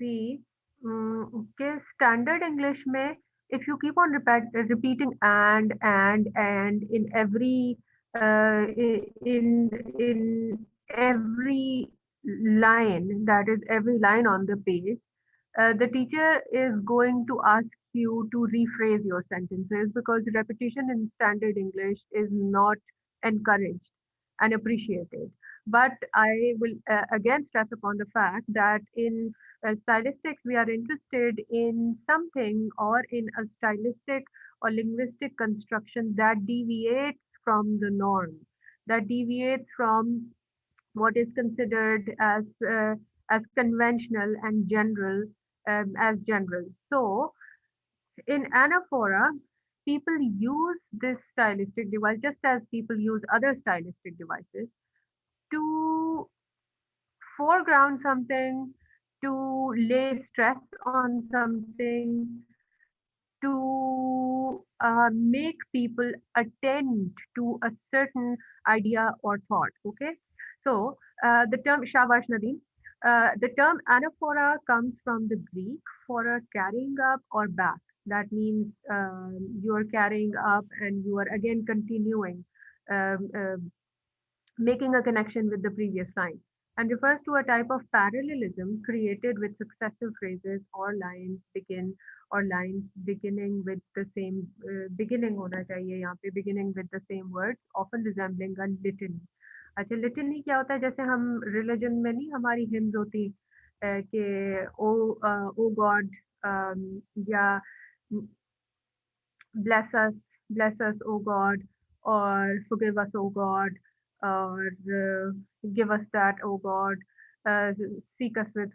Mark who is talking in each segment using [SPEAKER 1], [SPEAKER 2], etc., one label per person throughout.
[SPEAKER 1] See, okay, standard English में, if you keep on repeating and in every in every line, that is every line on the page, the teacher is going to ask you to rephrase your sentences because repetition in standard English is not encouraged and appreciated. But I will again stress upon the fact that in stylistics, we are interested in something or in a stylistic or linguistic construction that deviates from the norm, that deviates from what is considered as conventional and general as general. So in anaphora, people use this stylistic device just as people use other stylistic devices to foreground something, to lay stress on something, to make people attend to a certain idea or thought. Okay, so the term Shabash Nadeem. The term anaphora comes from the Greek for a carrying up or back. That means you are carrying up and you are again continuing. Um, um making a connection with the previous line, and refers to a type of parallelism created with successive phrases or lines beginning with the same beginning होना चाहिए यहाँ पे beginning with the same words often resembling a litany. अच्छा litany क्या होता है जैसे हम रिलीजन में नहीं हमारी हिम्स होती कि ओ गॉड या bless us, bless us, O God, or forgive us, O God, or give us that, O God, seek us with,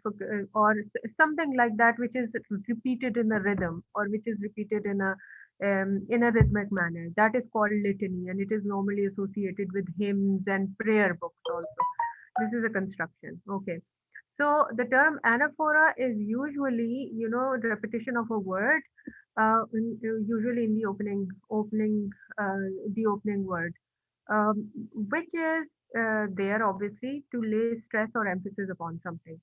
[SPEAKER 1] or something like that, which is repeated in a rhythm or which is repeated in a rhythmic manner. That is called litany, and it is normally associated with hymns and prayer books also. This is a construction. Okay. So the term anaphora is usually, repetition of a word, usually in the opening word, which is there obviously to lay stress or emphasis upon something.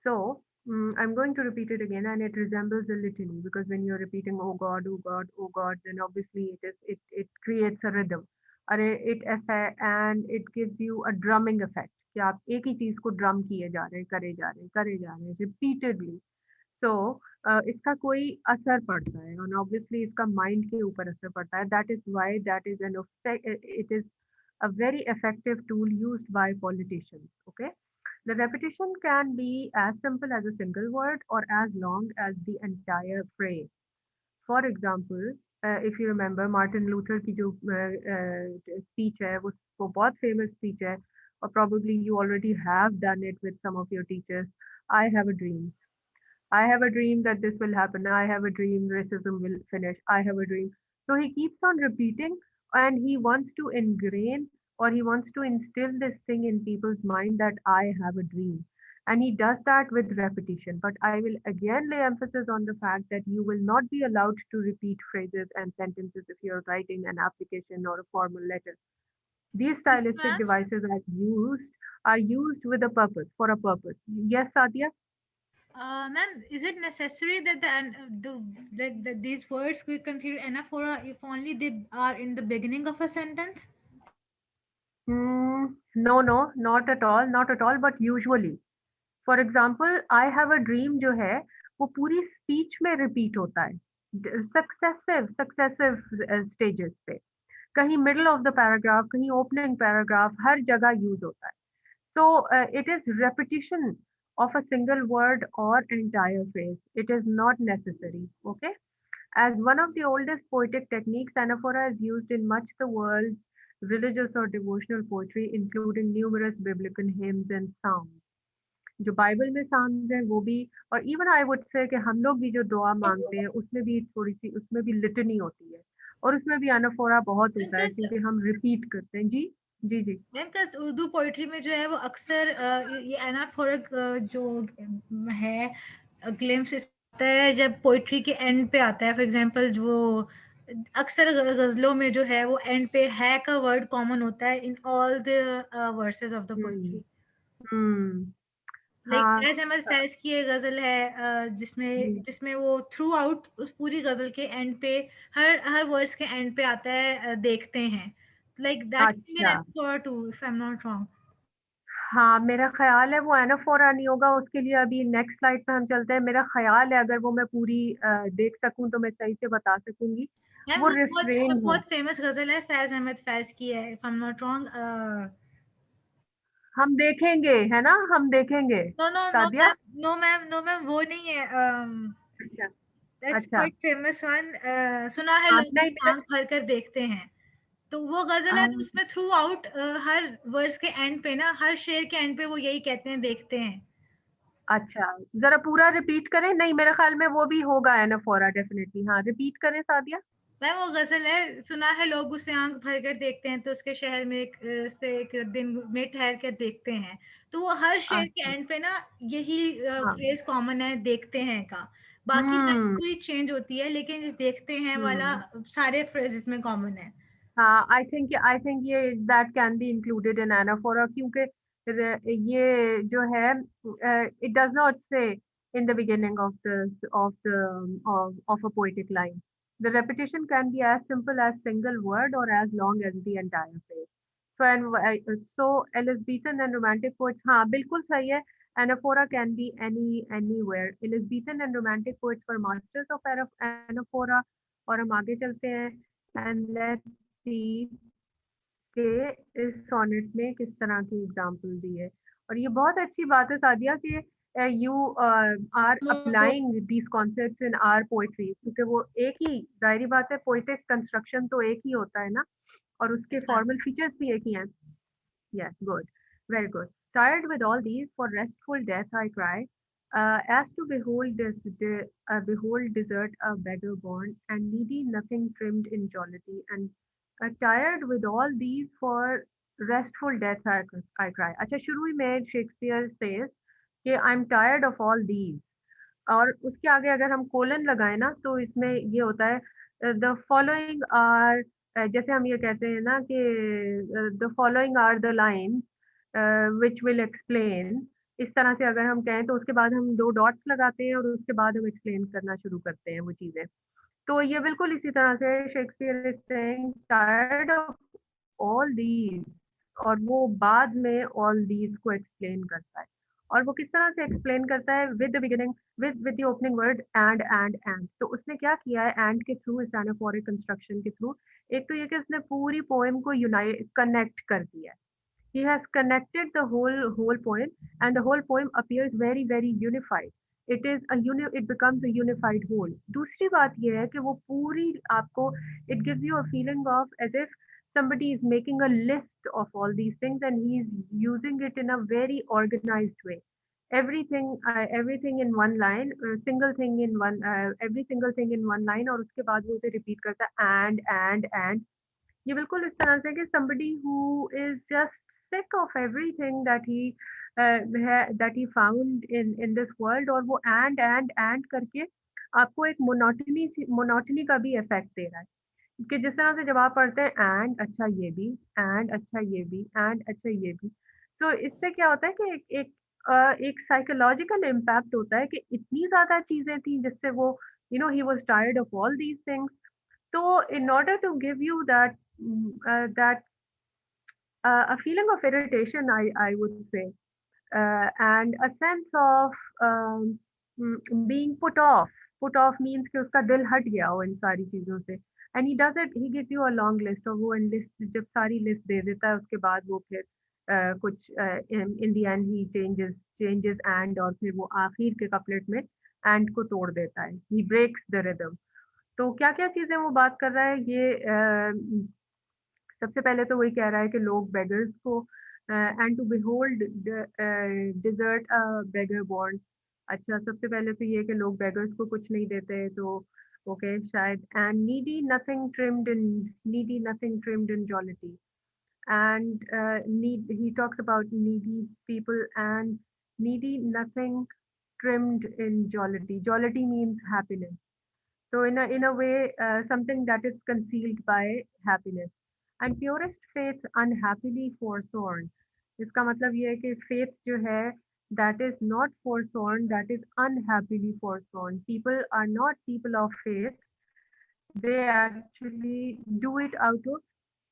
[SPEAKER 1] So I'm going to repeat it again, and it resembles a litany because when you're repeating "Oh God, Oh God, Oh God," then obviously it creates a rhythm, and it gives you a drumming effect. कि आप एक ही चीज को drum किए जा रहे हैं, करे जा रहे हैं repeatedly. So इसका कोई असर पड़ता है और obviously इसका माइंड के ऊपर असर पड़ता है. That is why it is a very effective tool used by politicians. Okay. The repetition can be as simple as a single word or as long as the entire phrase. For example, if you remember Martin Luther की जो speech है वो बहुत famous speech है or probably you already have done it with some of your teachers. I have a dream. I have a dream that this will happen. I have a dream racism will finish. I have a dream. So he keeps on repeating and he wants to ingrain or he wants to instill this thing in people's mind that I have a dream. And he does that with repetition. But I will again lay emphasis on the fact that you will not be allowed to repeat phrases and sentences if you're writing an application or a formal letter. These
[SPEAKER 2] Yes,
[SPEAKER 1] stylistic
[SPEAKER 2] ma'am.
[SPEAKER 1] devices are used with a purpose, for a purpose. Yes, Sadia?
[SPEAKER 2] Ma'am, is it necessary that that these words we consider anaphora if only they are in the beginning of a sentence?
[SPEAKER 1] No, no, not at all, not at all, but usually. For example I have a dream जो है वो पूरी speech में repeat होता है successive stages पे कहीं middle of the paragraph कहीं ओपनिंग पैराग्राफ हर जगह यूज होता है so it is repetition of a single word or entire phrase. It is not necessary. Okay. As one of the oldest poetic techniques, anaphora is used in much the world's religious or devotional poetry, including numerous biblical hymns and psalms. जो Bible में Sam's हैं वो भी और even I would say कि हम लोग भी जो दुआ मांगते हैं उसमें भी थोड़ी सी उसमें भी लिटनी होती है और उसमें भी अनफोरा बहुत होता है
[SPEAKER 2] Because
[SPEAKER 1] क्योंकि हम रिपीट करते हैं जी जी जी
[SPEAKER 2] because उर्दू पोइट्री में जो है वो अक्सर ये एनाफोरिक जो है ग्लिम्स आता है जब पोइट्री के एंड पे आता है. फॉर एग्जांपल जो अक्सर गजलों में जो है वो एंड पे है का वर्ड कॉमन होता है in all the versus of the
[SPEAKER 1] hmm
[SPEAKER 2] poetry.
[SPEAKER 1] Hmm
[SPEAKER 2] like
[SPEAKER 1] हाँ
[SPEAKER 2] फैज़ अहमद फैज़ की एक गज़ल है जिसमें
[SPEAKER 1] जी,
[SPEAKER 2] जिसमें वो थ्रू आउट उस पूरी गज़ल के एंड पे हर हर वर्ड्स के एंड पे आता है देखते हैं। लाइक दैट इंडियन
[SPEAKER 1] अच्छा।
[SPEAKER 2] Anaphora too if I am not wrong.
[SPEAKER 1] हाँ, मेरा ख़्याल है वो एनाफ़ोरा नहीं होगा, उसके लिए अभी नेक्स्ट स्लाइड पे हम चलते हैं। मेरा ख़्याल है अगर वो मैं पूरी देख सकूँ तो मैं सही से बता सकूँगी।
[SPEAKER 2] मैम
[SPEAKER 1] वो
[SPEAKER 2] वो
[SPEAKER 1] रिफ़्रेन है।
[SPEAKER 2] बहुत फेमस गज़ल है, फैज़ अहमद फैज़ की है if I am not wrong
[SPEAKER 1] हम देखेंगे, है ना? हम देखेंगे।
[SPEAKER 2] No, no, no
[SPEAKER 1] Sadia?
[SPEAKER 2] Ma'am no ma'am no ma'am वो नहीं है
[SPEAKER 1] अच्छा,
[SPEAKER 2] दैट्स
[SPEAKER 1] अच्छा।
[SPEAKER 2] क्वाइट फेमस वन सुना है
[SPEAKER 1] हाँ,
[SPEAKER 2] लोग
[SPEAKER 1] नहीं
[SPEAKER 2] जिसे
[SPEAKER 1] मेरा
[SPEAKER 2] आँख भर कर देखते हैं। तो वो गज़ल है तो
[SPEAKER 1] अ,
[SPEAKER 2] उसमें थ्रू आउट हर वर्ड्स के एंड पे ना हर शेर के एंड पे वो यही कहते हैं देखते हैं।
[SPEAKER 1] अच्छा, ज़रा पूरा रिपीट करें? नहीं, मेरे ख़्याल में वो भी होगा एनाफ़ोरा डेफ़िनिटली। हाँ, रिपीट करें सादिया?
[SPEAKER 2] मैम वो गज़ल है सुना है लोग उसे आँख भर कर देखते हैं तो उसके शहर में से एक दिन में ठहर कर देखते हैं। तो वो हर शेर के
[SPEAKER 1] अच्छा,
[SPEAKER 2] एंड पे ना यही
[SPEAKER 1] हाँ।
[SPEAKER 2] फ्रेज़ कॉमन है देखते हैं का। बाकी लाइन
[SPEAKER 1] हुँ,
[SPEAKER 2] पूरी चेंज होती है लेकिन इस देखते हैं वाला
[SPEAKER 1] हुँ।
[SPEAKER 2] सारे फ्रेज़ेज़ में कॉमन है।
[SPEAKER 1] हाँ, आई थिंक ये that can be included in anaphora क्योंकि ये जो है इट डज़ नॉट से in the beginning of a poetic line. The repetition can be as simple as single word or as long as the entire phrase. So Elizabethan and romantic poets हाँ बिल्कुल सही है. Anaphora can be anywhere. Elizabethan and romantic poets were masters of anaphora. और हम आगे चलते हैं and let's see कि इस सोनेट में किस तरह की एग्जाम्पल दी है और ये बहुत अच्छी बात है सादिया कि you are applying these concepts in our poetry क्योंकि वो एक ही जाहिर बात है पोएटिक कंस्ट्रक्शन तो एक ही होता है ना और उसके फॉर्मल फीचर्स भी एक ही हैं. Yes, good. Very good. Tired with all these, for restful death I cry, as to behold behold desert a beggar born, and needy nothing trimmed in jollity, and tired with all these, for restful death I cry. अच्छा शुरू ही में Shakespeare says कि I'm tired of all these. और उसके आगे अगर हम colon लगाएँ ना तो इसमें ये होता है द फॉलोइंग आर जैसे हम ये कहते हैं ना कि the following are the lines which will explain इस तरह से अगर हम कहें तो उसके बाद हम 2 डॉट्स लगाते हैं और उसके बाद हम एक्सप्लेन करना शुरू करते हैं वो चीज़ें। तो ये बिल्कुल इसी तरह से Shakespeare is saying tired of all these और वो बाद में ऑल दीज़ को एक्सप्लेन करता है। और वो किस तरह से एक्सप्लेन करता है with the beginning with the opening word and तो उसने क्या किया है एंड के थ्रू इस एनाफोरिक कंस्ट्रक्शन के थ्रू एक तो ये कि उसने पूरी पोएम को यूनाइट कनेक्ट कर दिया है. He has connected the whole poem, and the whole poem appears very unified. It becomes a unified whole. दूसरी बात ये है कि वो पूरी आपको it gives you a feeling of as if somebody is making a list of all these things and he is using it in a very organized way. Everything in one line, every single thing in one line और उसके बाद वो उसे repeat करता है and ये बिल्कुल इस तरह से कि somebody who is just sick of everything that he found in this world और वो and करके आपको एक मोनोटनी का भी इफेक्ट दे रहा है कि जिस तरह से जब आप पढ़ते हैं एंड अच्छा ये भी एंड अच्छा ये भी एंड अच्छा ये भी तो इससे क्या होता है कि एक साइकोलॉजिकल इम्पैक्ट होता है कि इतनी ज्यादा चीजें थी जिससे वो he was tired of all these things. So, in order to give you that a feeling of irritation, I would say, and a sense of being put off. Put off means कि उसका दिल हट गया हो इन सारी चीज़ों से. And he does it. He gives you a long list और वो list जब सारी list दे देता है उसके बाद वो फिर कुछ in the end he changes and और फिर वो आखिर के कपलेट में and को तोड़ देता है. He breaks the rhythm. तो क्या-क्या चीज़ें वो बात कर रहा है ये सबसे पहले तो वही कह रहा है कि लोग बेगर्स को and to behold desert a beggar born. अच्छा सबसे पहले तो ये कि लोग बेगर्स को कुछ नहीं देते तो ओके शायद and needy nothing trimmed in jollity and he talks about needy people and needy nothing trimmed in jollity. Jollity means happiness. So in a way, something that is concealed by happiness. And purest faith unhappily forsworn. इसका मतलब ये है कि faith जो है that is not forsworn, that is unhappily forsworn. People are not people of faith, they actually do it out of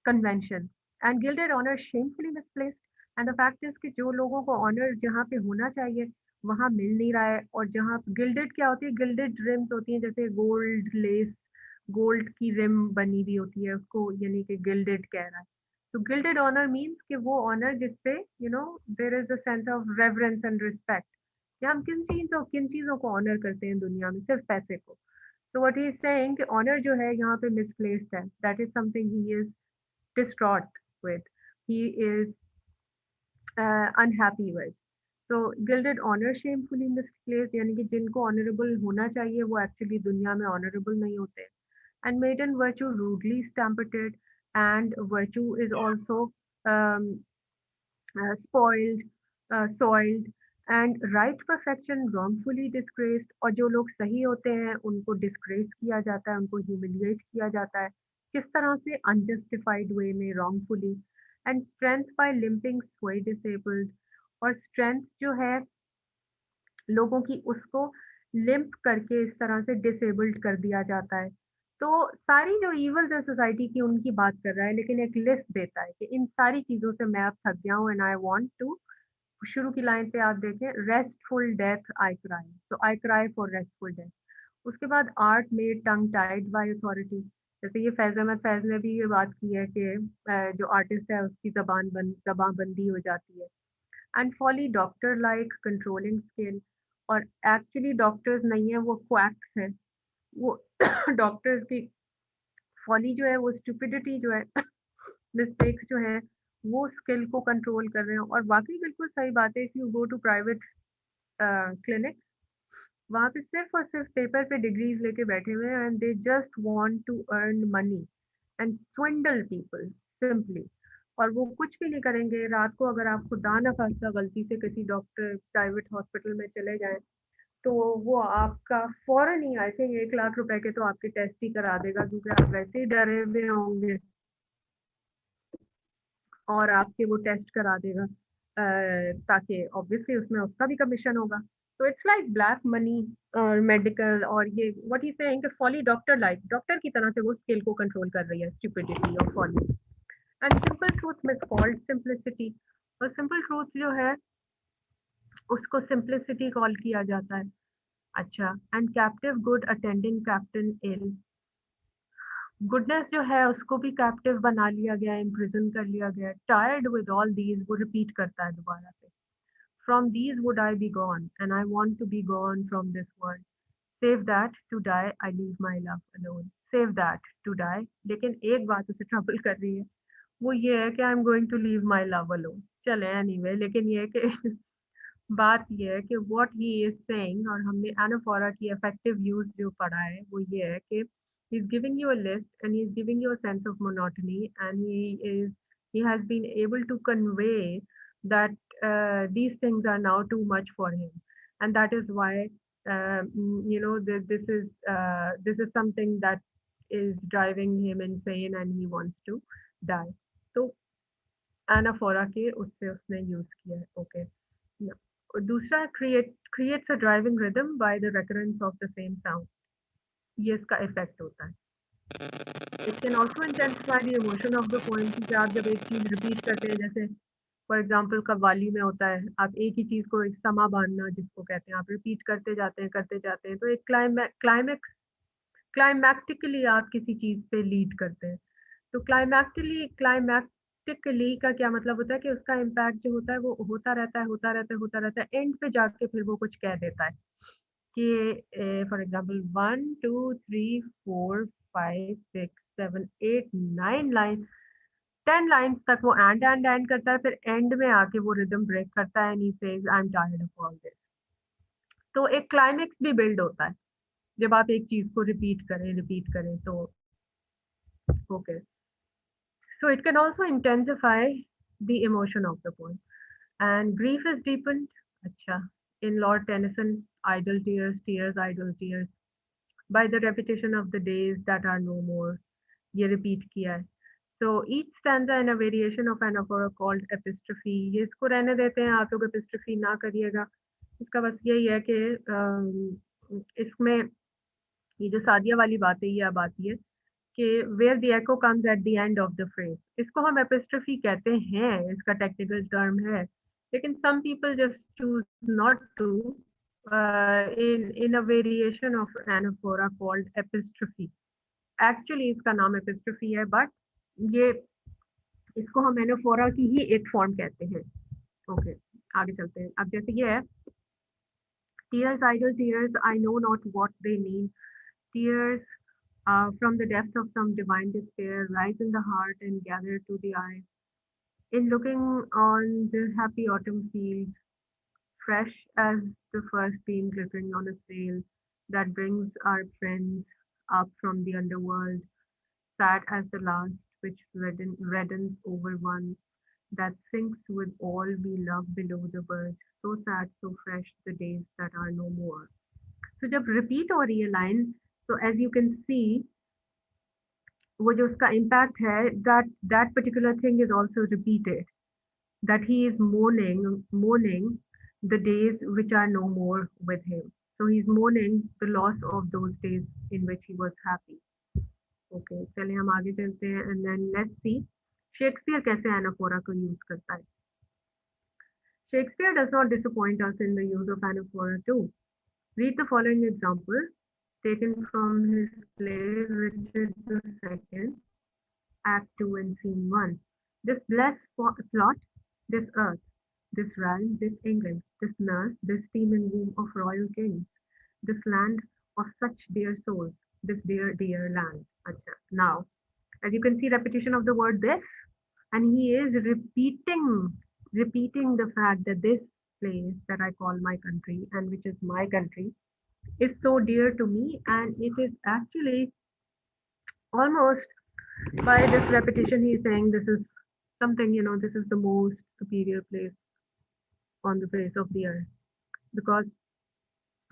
[SPEAKER 1] convention. And gilded honor shamefully misplaced. And the fact is कि जो लोगों को honour जहाँ पे होना चाहिए वहाँ मिल नहीं रहा है, और जहाँ गिल्डेड क्या होती है, गिल्डेड रिम्स होती हैं, जैसे गोल्ड लेस, गोल्ड की रिम बनी हुई होती है, उसको यानी कि गिल्डेड कह रहा है। तो गिल्डेड ऑनर मीन्स कि वो ऑनर जिसपे there is a sense of reverence and respect, कि हम किन चीज़ों को ऑनर करते हैं दुनिया में, सिर्फ पैसे को। So what he is saying कि honor जो है यहाँ पे misplaced है, that is something he is distraught with, he is unhappy with. So gilded honor shamefully misplaced, यानी कि जिनको honorable होना चाहिए वो actually दुनिया में honorable नहीं होते। And maiden virtue rudely stampeded, and virtue is also um, spoiled, soiled, and right perfection wrongfully disgraced, और जो लोग सही होते हैं उनको disgrace किया जाता है, उनको humiliate किया जाता है, किस तरह से unjustified way में wrongfully, and strength by limping sway disabled, और strength जो है लोगों की उसको लिम्प करके इस तरह से डिसेबल्ड कर दिया जाता है। तो सारी जो इविल्स है सोसाइटी की उनकी बात कर रहा है, लेकिन एक लिस्ट देता है कि इन सारी चीज़ों से मैं अब थक गया हूँ, एंड आई वांट टू, शुरू की लाइन पे आप देखें, रेस्टफुल डेथ आई क्राई, तो I cry for restful death. उसके बाद art made tongue tied by authority, जैसे ये फैज़ अहमद फैज़ ने भी ये बात की है कि जो आर्टिस्ट है उसकी ज़बान बंदी हो जाती है। And folly doctor like controlling skill, और एक्चुअली डॉक्टर्स नहीं है, वो क्वैक्स हैं, वो डॉक्टर्स की फॉली जो है, वो स्टुपिडिटी जो है, मिस्टेक्स जो हैं, वो स्किल को कंट्रोल कर रहे हैं। और वाकई बिल्कुल सही बात है, if you go to private clinic, वहाँ पे सिर्फ और सिर्फ पेपर पे डिग्रीज लेके बैठे हुए हैं, and they just want to earn money and swindle people simply, और वो कुछ भी नहीं करेंगे। रात को अगर आप खुदा ना खास्ता गलती से किसी डॉक्टर प्राइवेट हॉस्पिटल में चले जाएं, तो वो आपका फ़ौरन ही आई थिंक 1 लाख रुपए के तो आपके टेस्ट ही करा देगा, क्योंकि आप वैसे ही डरे हुए होंगे, और आपके वो टेस्ट करा देगा, ताकि ऑब्वियसली उसमें उसका भी कमीशन होगा। तो इट्स लाइक ब्लैक मनी और मेडिकल, और ये व्हाट ही इज सेइंग कि फॉली डॉक्टर लाइक, डॉक्टर की तरह से वो स्किल को कंट्रोल कर रही है, स्टुपिडिटी और folly. And simple truth miscalled simplicity, और सिंपल ट्रूथ जो है उसको सिंप्लिसिटी कॉल किया जाता है। अच्छा, and captive good attending captain ill, goodness जो है उसको भी कैप्टिव बना लिया गया है, इम्प्रिजन कर लिया गया है। टायर्ड विद ऑल दीज, वो रिपीट करता है दोबारा से। From these would I be gone, and I want to be gone from this world. Save that to die I leave my love alone, save that to die, लेकिन एक बात उसे trouble कर रही है, वो ये है कि I am going to leave my love alone. चले एनीवे, लेकिन ये है कि बात ये है कि व्हाट ही इज सेइंग, और हमने एनाफोरा की इफेक्टिव यूज जो पढ़ा है वो ये है कि he is giving you a list and he is giving you a sense of monotony, and he has been able to convey that these things are now too much for him, and that is why this is something that is driving him insane and he wants to die. तो anaphora के उससे उसने use किया है। Okay, और दूसरा creates a driving rhythm by the recurrence of the same sound, ये इसका इफेक्ट होता है। It can also intensify the emotion of the poem, कि आप जब एक चीज़ रिपीट करते हैं, जैसे फॉर एग्जांपल कव्वाली में होता है, आप एक ही चीज़ को एक समा बांधना जिसको कहते हैं, आप रिपीट करते जाते हैं, तो एक क्लाइमैक्टिकली आप किसी चीज़ पे लीड करते हैं। तो क्लाइमैक्टिकली का क्या मतलब होता है कि उसका इम्पैक्ट जो होता है वो होता रहता है, एंड पे जाके फिर वो कुछ कह देता है कि फॉर एग्जांपल 1 2 3 4 5 6 7 8 9 लाइन 10 लाइन्स तक वो एंड करता है, फिर एंड में आके वो रिदम ब्रेक करता है, and he says I am tired of all this. तो एक क्लाइमेक्स भी बिल्ड होता है जब आप एक चीज़ को रिपीट करें तो okay. So it can also intensify the emotion of the poem. And grief is deepened, acha, in Lord Tennyson, idle tears, tears, idle tears, by the repetition of the days that are no more. ये repeat किया है. So each stanza in a variation of anaphora called epistrophe. ये इसको रहने देते हैं, आप लोग epistrophe ना करिएगा. इसका बस यही है कि इसमें ये जो सादिया वाली बात है ये अब आती है कि where the echo comes at the end of the phrase. इसको हम epistrophe कहते हैं, इसका technical term है, लेकिन some people just choose not to in a variation of anaphora called epistrophe. Actually इसका नाम epistrophe है, but ये इसको हम anaphora की ही एक form कहते हैं. Okay, आगे चलते हैं. अब जैसे ये है, tears, idle tears, I know not what they mean. Tears from the depth of some divine despair rise in the heart and gather to the eye. In looking on the happy autumn fields, fresh as the first beam glittering on a sail that brings our friends up from the underworld, sad as the last which reddens over one that sinks with all we love below the verge, so sad, so fresh the days that are no more. So जब repeat हो रही है line, so as you can see, वो जो उसका impact है, that particular thing is also repeated. That he is mourning the days which are no more with him. So he's mourning the loss of those days in which he was happy. Okay, चलिए हम आगे चलते हैं and then let's see Shakespeare कैसे anaphora को use करता है. Shakespeare does not disappoint us in the use of anaphora too. Read the following example taken from his play Richard II, Act 2 and Scene 1. This blessed plot, this earth, this realm, this England, this nurse, this teeming womb of royal kings, this land of such dear souls, this dear, dear land. Acha. Now, as you can see, repetition of the word this, and he is repeating the fact that this place that I call my country and which is my country is so dear to me, and it is actually almost by this repetition he is saying this is something, this is the most superior place on the face of the earth because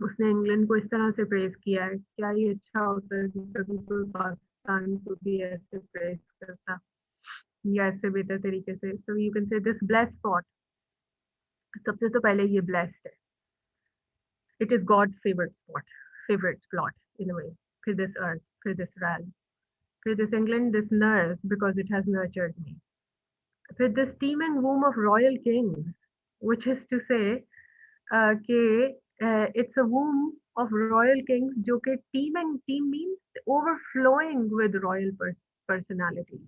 [SPEAKER 1] उसने England को इस तरह से praise किया है. क्या ये अच्छा होता है कि कभी कोई पाकिस्तान को भी ऐसे प्रेज करता या ऐसे बेहतर तरीके से. So you can say this blessed spot, सबसे तो पहले ये ब्लेस्ड है. It is God's favourite spot in a way. फिर दिस अर्थ, फिर दिस रैल, फिर this England, this nurse because it has nurtured me, फिर this teeming womb of royal kings, which is to say कि it's a womb of royal kings जो कि team means overflowing with royal personalities.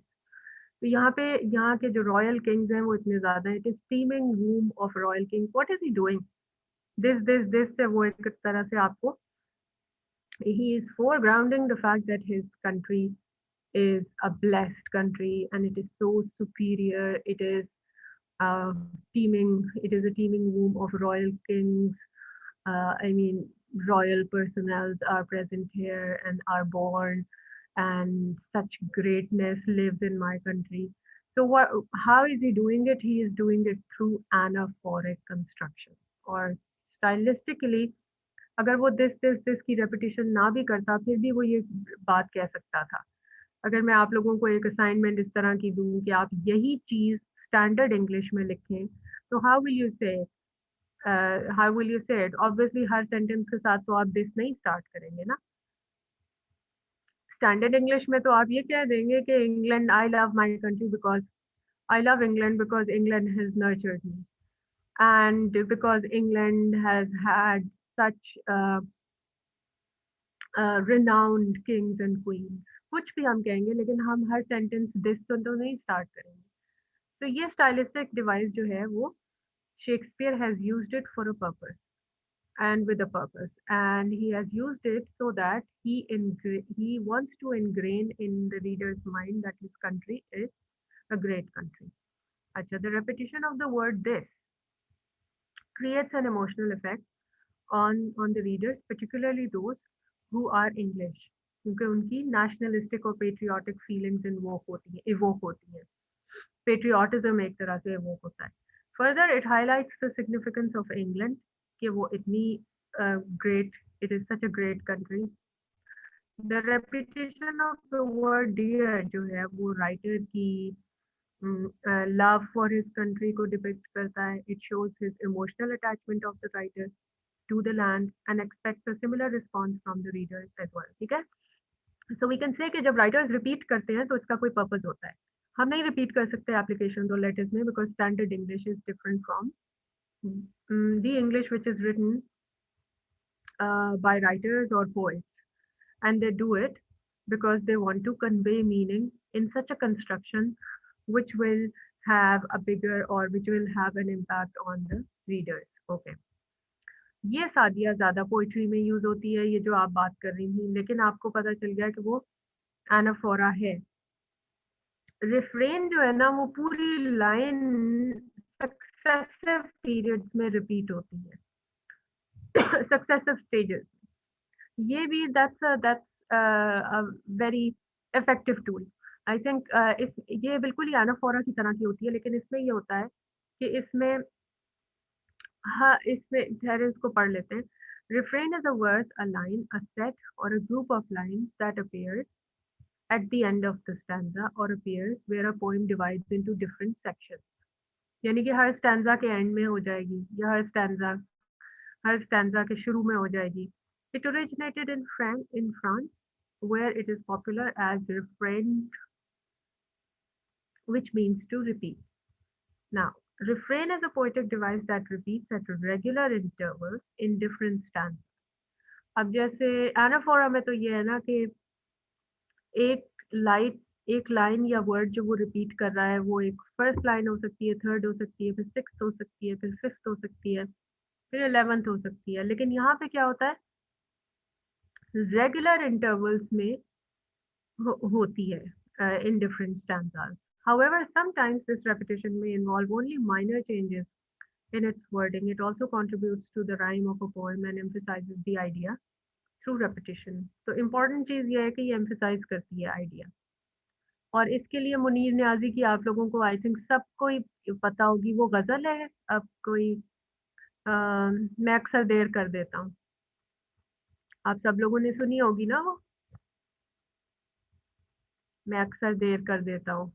[SPEAKER 1] तो यहाँ के जो royal Kings हैं वो इतने ज्यादा हैं. It is teeming womb of royal kings. What is he doing? This से वो एक तरह से आपको he is foregrounding the fact that his country is a blessed country and it is so superior. Uh, it is a teeming womb of royal kings. I mean, royal personnels are present here and are born, and such greatness lives in my country. So, how is he doing it? He is doing it through anaphoric construction. Or stylistically, अगर वो this की repetition ना भी करता फिर भी वो ये बात कह सकता था. अगर मैं आप लोगों को एक असाइनमेंट इस तरह की दूं कि आप यही चीज स्टैंडर्ड इंग्लिश में लिखें, तो how will you say it? Obviously her sentence के साथ तो आप दिस नहीं स्टार्ट करेंगे ना. स्टैंडर्ड इंग्लिश में तो आप ये कह देंगे कि England, I love my country because I love England because England has nurtured me and because England has had such renowned kings and queens. कुछ भी हम कहेंगे लेकिन हम हर सेंटेंस दिस तो नहीं स्टार्ट करेंगे. तो ये स्टाइलिस्टिक डिवाइस जो है वो Shakespeare has used it for a purpose and with a purpose, and he has used it so that he wants to ingrain in the reader's mind that his country is a great country. Acha, the repetition of the word this creates an emotional effect on the readers, particularly those who are English, क्योंकि उनकी nationalistic और patriotic feelings evoke होती हैं. Patriotism एक तरह से evoke होता है. Further, it highlights the significance of England कि वो इतनी great, it is such a great country. The repetition of the word dear जो है वो राइटर की love for his country को depict करता है. It shows his emotional attachment of the writer to the land and expects a similar response from the readers as well. ठीक है? So we can say कि जब writers repeat करते हैं तो इसका कोई purpose होता है. हम नहीं repeat कर सकते applications और letters में because standard English is different from the English which is written by writers or poets, and they do it because they want to convey meaning in such a construction which will have a bigger or which will have an impact on the readers. Okay. ये सादिया ज़्यादा poetry में use होती है, ये जो आप बात कर रही थी, लेकिन आपको पता चल गया कि वो एनाफोरा है. रिफ्रेन जो है ना वो पूरी लाइन सक्सेसिव पीरियड्स में रिपीट होती है, सक्सेसिव स्टेजेस. ये भी that's a very effective tool. I think इस ये बिल्कुल ही एनाफोरा की तरह की होती है, लेकिन इसमें ये होता है कि इसमें हाँ इसमें ठहरे इसको पढ़ लेते हैं. Refrain is a verse, a line, a set, or a group of lines that appears at the end of the stanza or appears where a poem divides into different sections. यानी कि हर स्टैंजा के and में हो जाएगी या हर stanza के शुरू में हो जाएगी. It originated in France, where it is popular as refrain, which means to repeat. Now, refrain is a poetic device that repeats at regular intervals in different stanzas. अब जैसे एनाफोरा में तो ये है ना कि एक लाइन या वर्ड जो वो रिपीट कर रहा है वो एक फर्स्ट लाइन हो सकती है, थर्ड हो सकती है, फिर सिक्स्थ हो सकती है, फिर फिफ्थ हो सकती है, फिर 11th हो सकती है. लेकिन यहाँ पे क्या होता है, रेगुलर इंटरवल्स में होती है in different stanzas. However, sometimes this repetition may involve only minor changes in its wording. It also contributes to the rhyme of a poem and emphasizes the idea through repetition. तो important चीज़ ये है कि ये emphasize करती है idea. और इसके लिए मुनीर न्याजी की आप लोगों को आई थिंक सबको ही पता होगी, वो गज़ल है. अब कोई मैं अक्सर देर कर देता हूँ, आप सब लोगों ने सुनी होगी ना वो, मैं अक्सर देर कर देता हूँ.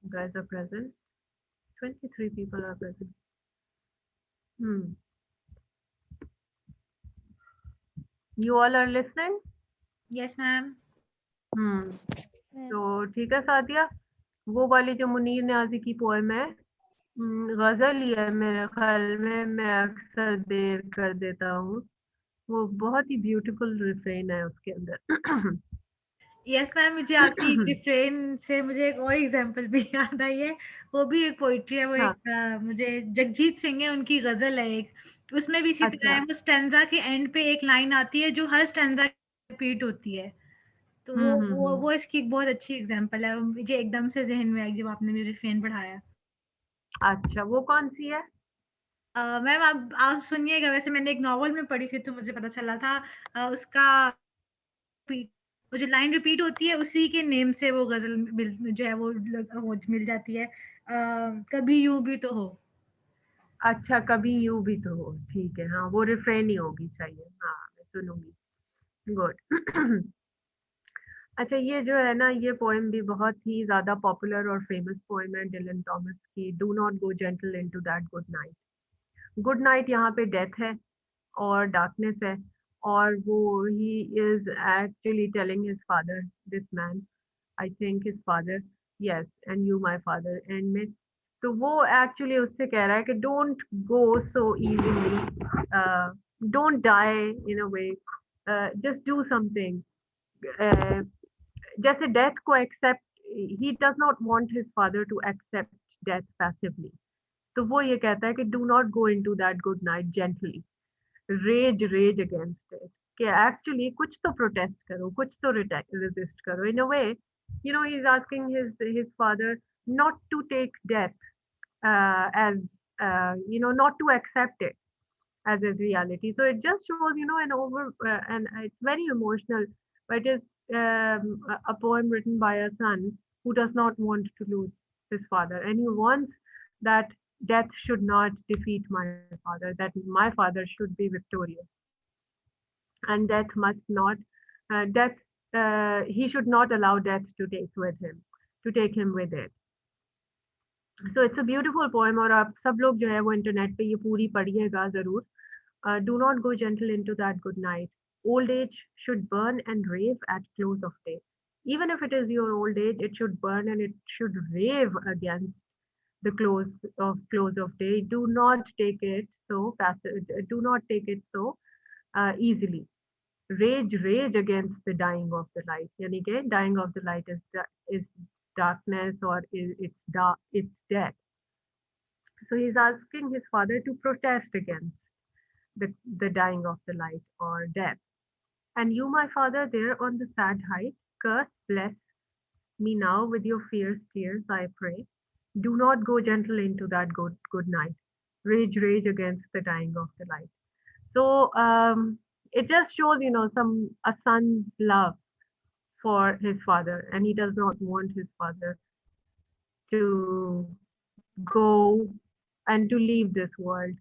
[SPEAKER 1] Guys are present. 23 people are present. You all are listening?
[SPEAKER 2] Yes, ma'am.
[SPEAKER 1] तो ठीक है सादिया, वो वाली जो मुनीर न्याजी की पोएम है, गजल ही है मेरे ख्याल में, मैं अक्सर देर कर देता हूँ, वो बहुत ही ब्यूटीफुल रिफ्रेन है उसके अंदर.
[SPEAKER 2] यस मैम, मुझे आपकी रिफ्रेन से मुझे एक और एग्जांपल भी याद आई है. वो भी एक पोइट्री है, वो
[SPEAKER 1] हाँ.
[SPEAKER 2] एक मुझे जगजीत सिंह है, उनकी गजल है एक, उसमें भी इसी तरह है. वो स्टैंजा के एंड पे एक लाइन आती है जो हर स्टैंजा रिपीट होती है. तो वो इसकी एक बहुत अच्छी एग्जांपल है, मुझे एकदम से जहन में आई जब आपने मेरे रिफ्रेन पढ़ाया.
[SPEAKER 1] अच्छा, वो कौन सी है?
[SPEAKER 2] मैम आप सुनिएगा. वैसे मैंने एक नॉवल में पढ़ी थी तो मुझे पता चला था. उसका वो जो लाइन रिपीट होती है उसी के नेम से वो गजल जो है वो मिल जाती है. कभी यूं भी तो हो.
[SPEAKER 1] अच्छा, कभी यूं भी तो हो. ठीक है, हाँ वो रिफ्रेन ही होगी. चाहिए, हाँ मैं सुनूंगी. गुड. अच्छा, ये जो है ना, ये पोएम भी बहुत ही ज़्यादा पॉपुलर और फेमस पोएम है डिलन थॉमस की. Do not go gentle into that good night. Good night यहाँ पे डेथ है और डार्कनेस है, और वो he is actually telling his father, this man, I think his father, yes, and you my father and में. तो वो एक्चुअली उससे कह रहा है कि don't go so easily, don't die in a way, just do something. जैसे death को accept, he does not want his father to accept death passively. तो वो ये कहता है कि do not go into that good night gently, rage against it, कि actually कुछ तो प्रोटेस्ट करो, कुछ तो रेजिस्ट करो. इन a way, you know, he's asking his father not to take death as you know, not to accept it as a reality. So it just shows, you know, and it's very emotional, but it is a poem written by a son who does not want to lose his father, and he wants that death should not defeat my father, that my father should be victorious, and death must not, death, he should not allow death to take him with it. So it's a beautiful poem, और आप सब लोग जो है वो internet पे ये पूरी पढ़िएगा ज़रूर. Do not go gentle into that good night. Old age should burn and rave at close of day. Even if it is your old age, it should burn and it should rave against the close of day. Do not take it so passive. Do not take it so easily. Rage against the dying of the light. यानी कि dying of the light is darkness, or it's death. So he's asking his father to protest against the dying of the light or death. And you, my father, there on the sad height, curse, bless me now with your fierce tears, I pray. Do not go gentle into that good night. Rage against the dying of the light. So it just shows, a son's love for his father, and he does not want his father to go and to leave this world,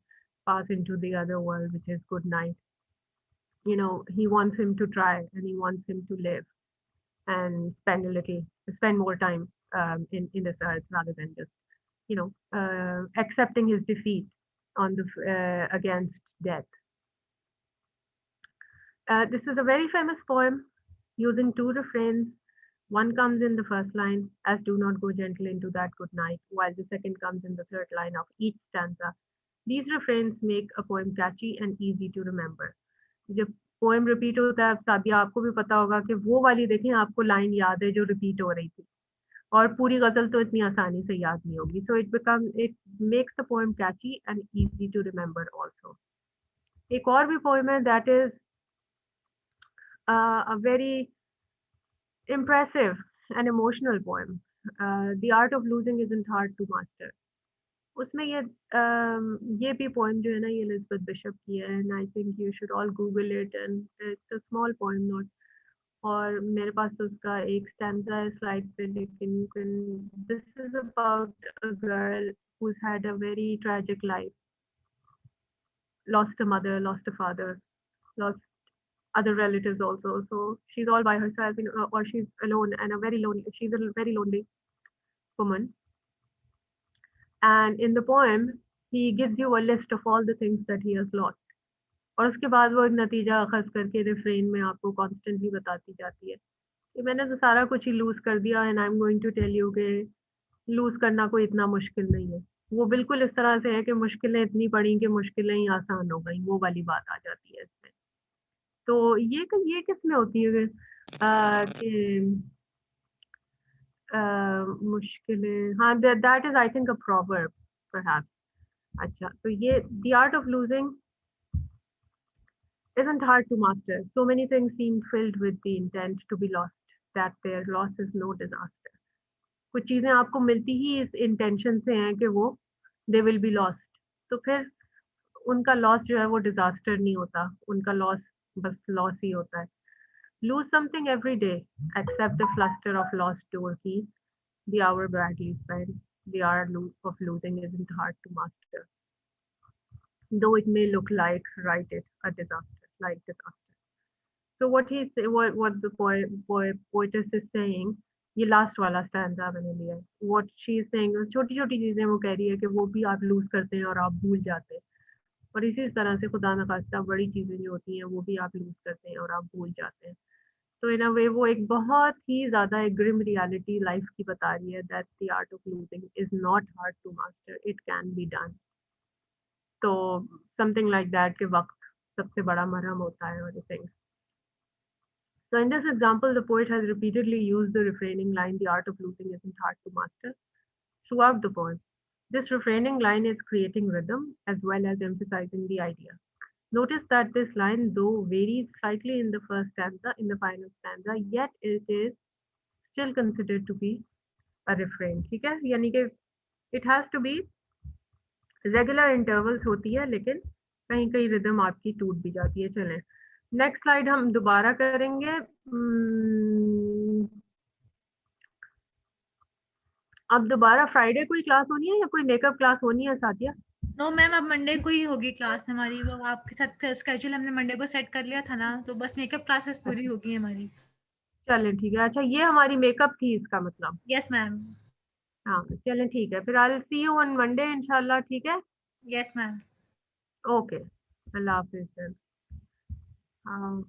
[SPEAKER 1] pass into the other world, which is good night. He wants him to try, and he wants him to live and spend more time in this earth, rather than just, accepting his defeat on the against death. This is a very famous poem using two refrains. One comes in the first line as "Do not go gentle into that good night," while the second comes in the third line of each stanza. These refrains make a poem catchy and easy to remember. जब poem repeat होता है, सादिया आपको भी पता होगा कि वो वाली देखें, आपको लाइन याद है जो रिपीट हो रही थी, और पूरी गजल तो इतनी आसानी से याद नहीं होगी. So it makes the poem catchy and easy to remember also. एक और भी पोएम है that is a very impressive and emotional poem. The Art of Losing Isn't Hard to Master. उसमें ये भी पोएम जो है ना, ये एलिजाबेथ बिशप की है, and I think you should all Google it, and it's a small poem note. और मेरे पास तो उसका एक स्टैंजा है स्लाइड पे, लेकिन you can, this is about a girl who's had a very tragic life, lost a mother, lost a father, lost other relatives also. So she's all by herself, or she's alone, and she's a very lonely woman. And in the poem, he gives you a list of all the things that he has lost. और उसके बाद वो एक नतीजा अखज़ करके refrain में आपको constantly बताती जाती है कि मैंने तो सारा कुछ ही लूज़ कर दिया, and I am going to tell you कि लूज़ करना कोई इतना मुश्किल नहीं है. वो बिल्कुल इस तरह से है कि मुश्किलें इतनी पड़ी कि मुश्किलें ही आसान हो गई, वो वाली बात आ जाती है इसमें. तो ये किसमें होती है कि मुश्किलें, हाँ, that is I think a proverb perhaps. अच्छा, तो ये the art of losing isn't hard to master. So many things seem filled with the intent to be lost, that their loss is no disaster. कुछ चीजें आपको मिलती ही इस intention से हैं कि वो दे विल बी लॉस्ट, तो फिर उनका लॉस जो है वो डिजास्टर नहीं होता, उनका लॉस बस लॉस ही होता है. Lose something every day, except the fluster of lost door keys, the hour badly spent. The art of losing isn't hard to master, though it may look like a disaster, like disaster. So what the poetess is saying, ये last वाला stanza मैंने लिया है. What she is saying, छोटी छोटी चीजें वो कह रही है कि वो भी आप लूज करते हैं और आप भूल जाते हैं, और इसी तरह से खुदा न खास्ता बड़ी चीजें जो होती हैं वो भी आप लूज करते हैं और आप भूल जाते हैं. तो इन अ वे वो एक बहुत ही ज़्यादा एक ग्रिम रियलिटी लाइफ की बता रही है, that the art of losing is not hard to master, it can be done. तो समथिंग लाइक दैट के वक्त सबसे बड़ा मरहम होता है और things. So in this example, the poet has repeatedly used the refraining line, "The art of losing isn't hard to master," throughout the poem. This refraining line is creating rhythm as well as emphasizing the idea. Notice that this line, though varies slightly in the first stanza, in the final stanza, yet it is still considered to be a refrain. ठीक है, यानी कि it has to be regular intervals होती है, लेकिन कहीं कहीं rhythm आपकी टूट भी जाती है. चलें, नेक्स्ट स्लाइड हम दोबारा करेंगे. अब दोबारा फ्राइडे कोई क्लास होनी है या कोई मेकअप क्लास होनी है साथिया?
[SPEAKER 2] नो मैम, अब मंडे को ही होगी क्लास हमारी। वो आपके साथ स्केड्यूल हमने मंडे को सेट कर लिया था ना, तो बस मेकअप क्लासेस पूरी होगी हमारी।
[SPEAKER 1] चलें ठीक है। अच्छा ये हमारी मेकअप थी इसका मतलब।
[SPEAKER 2] Yes ma'am.
[SPEAKER 1] हाँ चलें ठीक है, फिर आई सी यू ऑन मंडे इंशाल्लाह। ठीक है,
[SPEAKER 2] यस मैम।
[SPEAKER 1] ओके, अल्लाह हाफिज। हाँ।